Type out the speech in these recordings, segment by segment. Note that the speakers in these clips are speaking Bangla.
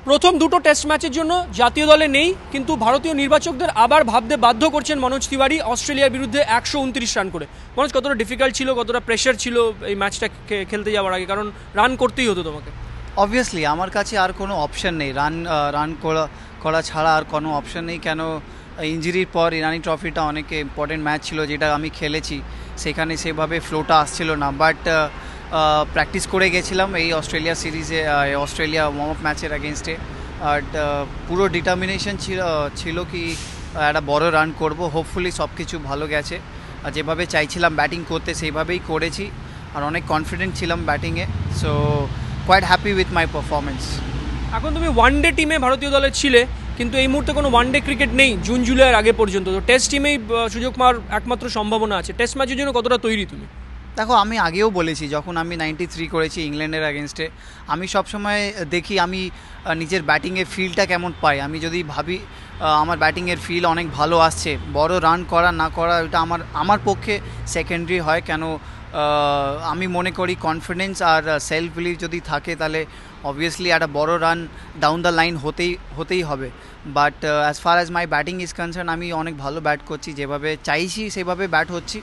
প্রথম দুটো টেস্ট ম্যাচের জন্য জাতীয় দলে নেই, কিন্তু ভারতীয় নির্বাচকদের আবার ভাবতে বাধ্য করছেন মনোজ তিওয়ারি অস্ট্রেলিয়ার বিরুদ্ধে 129 রান করে। মনোজ, কতটা ডিফিকাল্ট ছিল, কতটা প্রেশার ছিল এই ম্যাচটা খেলতে যাওয়ার আগে? কারণ রান করতেই হতো তোমাকে। অবভিয়াসলি আমার কাছে আর কোনো অপশান নেই, রান করা ছাড়া আর কোনো অপশান নেই। কেন, ইঞ্জুরির পর ইরানি ট্রফিটা অনেক ইম্পর্টেন্ট ম্যাচ ছিল যেটা আমি খেলেছি, সেখানে সেভাবে ফ্লোটা আসছিল না। বাট প্র্যাকটিস করে গেছিলাম এই অস্ট্রেলিয়া সিরিজে, অস্ট্রেলিয়া ওয়ার্ম আপ ম্যাচের এগেনস্টে। আর পুরো ডিটারমিনেশন ছিল কি একটা বড় রান করব। হোপফুলি সব কিছু ভালো গেছে, আর যেভাবে চাইছিলাম ব্যাটিং করতে সেইভাবেই করেছি, আর অনেক কনফিডেন্ট ছিলাম ব্যাটিংয়ে। So quite happy with my performance. এখন তুমি ওয়ানডে টিমে ভারতীয় দলে ছিলে, কিন্তু এই মুহূর্তে কোনো ওয়ানডে ক্রিকেট নেই জুন জুলাইয়ের আগে পর্যন্ত। তো টেস্ট টিমেই সুযোগ পাওয়ার একমাত্র সম্ভাবনা আছে। টেস্ট ম্যাচের জন্য কতটা তৈরি তুমি? দেখো, আমি আগেও বলেছি, যখন আমি 93 করেছি ইংল্যান্ডের এগেনস্টে, আমি সবসময় দেখি আমি নিজের ব্যাটিংয়ের ফিলটা কেমন পাই। আমি যদি ভাবি আমার ব্যাটিংয়ের ফিল অনেক ভালো আসছে, বড় রান করা না করা ওটা আমার পক্ষে সেকেন্ডারি হয়। কেন, আমি মনে করি কনফিডেন্স আর সেলফ বিলিভ যদি থাকে তাহলে অবভিয়াসলি একটা বড় রান ডাউন দ্য লাইন হতেই হবে। But as far as my batting is concern, আমি অনেক ভালো ব্যাট করছি, যেভাবে চাইছি সেভাবে ব্যাট হচ্ছি।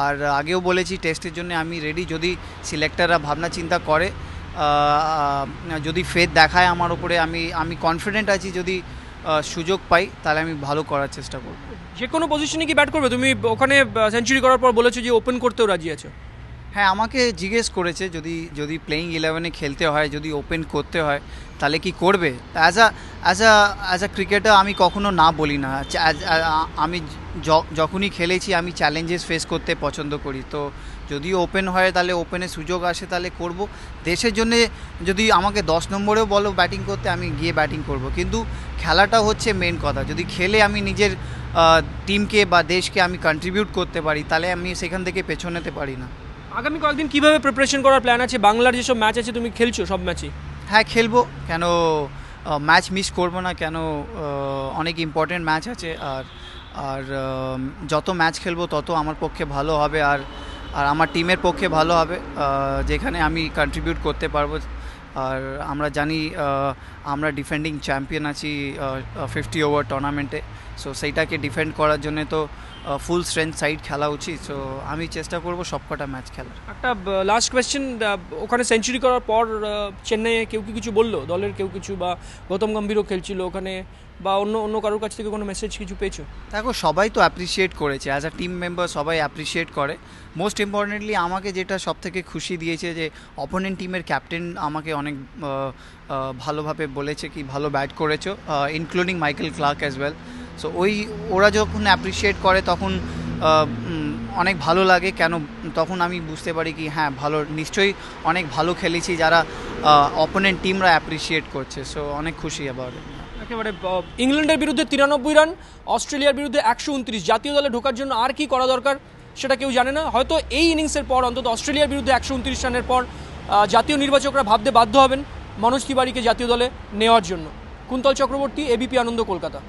আর আগেও বলেছি টেস্টের জন্য আমি রেডি, যদি সিলেক্টররা ভাবনা চিন্তা করে, যদি ফেথ দেখায় আমার উপরে, আমি কনফিডেন্ট আছি। যদি সুযোগ পাই তাহলে আমি ভালো করার চেষ্টা করব। যে কোনো পজিশনে কি ব্যাট করবে তুমি? ওখানে সেঞ্চুরি করার পর বলেছো যে ওপেন করতেও রাজি আছো। হ্যাঁ, আমাকে জিজ্ঞেস করেছে যদি প্লেয়িং 11-এ খেলতে হয়, যদি ওপেন করতে হয় তাহলে কি করবে। অ্যাজ আ ক্রিকেটার আমি কখনো না বলি না। আমি যখনই খেলেছি আমি চ্যালেঞ্জেস ফেস করতে পছন্দ করি। তো যদি ওপেন হয় তাহলে ওপেনে সুযোগ আসে তাহলে করব। দেশের জন্যে যদি আমাকে 10 নম্বরেও বলো ব্যাটিং করতে, আমি গিয়ে ব্যাটিং করব। কিন্তু খেলাটা হচ্ছে মেন কথা। যদি খেলে আমি নিজের টিমকে বা দেশকে আমি কন্ট্রিবিউট করতে পারি, তাহলে আমি সেখান থেকে পেছনেতে পারি না। আগামী কয়েকদিন কীভাবে প্রিপারেশন করার প্ল্যান আছে? বাংলার যেসব ম্যাচ আছে তুমি খেলছো সব ম্যাচই? হ্যাঁ, খেলবো। কেন ম্যাচ মিস করবো না? কেন, অনেক ইম্পর্টেন্ট ম্যাচ আছে। আর যত ম্যাচ খেলবো তত আমার পক্ষে ভালো হবে, আর আমার টিমের পক্ষে ভালো হবে, যেখানে আমি কন্ট্রিবিউট করতে পারবো। আর আমরা জানি আমরা ডিফেন্ডিং চ্যাম্পিয়ন আছি 50 ওভার টুর্নামেন্টে। সো সেইটাকে ডিফেন্ড করার জন্য তো ফুল স্ট্রেংথ সাইড খেলা উচিত। সো আমি চেষ্টা করব সবকটা ম্যাচ খেলার। একটা লাস্ট কোয়েশ্চেন, ওখানে সেঞ্চুরি করার পর চেন্নাইয়ে কেউ কি কিছু বললো, দলের কেউ কিছু, বা গৌতম গম্ভীরও খেলছিল ওখানে, বা অন্য কারোর কাছ থেকে কোনো মেসেজ কিছু পেয়েছো? দেখো, সবাই তো অ্যাপ্রিসিয়েট করেছে, অ্যাজ আ টিম মেম্বার সবাই অ্যাপ্রিসিয়েট করে। মোস্ট ইম্পর্টেন্টলি আমাকে যেটা সব থেকে খুশি দিয়েছে যে অপোনেন্ট টিমের ক্যাপ্টেন আমাকে অনেক ভালোভাবে বলেছে কি ভালো ব্যাট করেছো, including Michael Clarke as well. So ওরা যখন অ্যাপ্রিসিয়েট করে তখন অনেক ভালো লাগে। কেন, তখন আমি বুঝতে পারি কি হ্যাঁ, ভালো, নিশ্চয়ই অনেক ভালো খেলেছি, যারা অপোনেন্ট টিমরা অ্যাপ্রিসিয়েট করছে। সো অনেক খুশি অ্যাবাউট ইট। একেবারে ইংল্যান্ডের বিরুদ্ধে 93 রান, অস্ট্রেলিয়ার বিরুদ্ধে 129, জাতীয় দলে ঢোকার জন্য আর কি করা দরকার সেটা কেউ জানে না। হয়তো এই ইনিংসের পর, অন্তত অস্ট্রেলিয়ার বিরুদ্ধে 129 রানের পর জাতীয় নির্বাচকরা ভাবতে বাধ্য হবেন মনোজ তিওয়ারিকে জাতীয় দলে নেওয়ার জন্য। কুন্তল চক্রবর্তী, এবিপি আনন্দ, কলকাতা।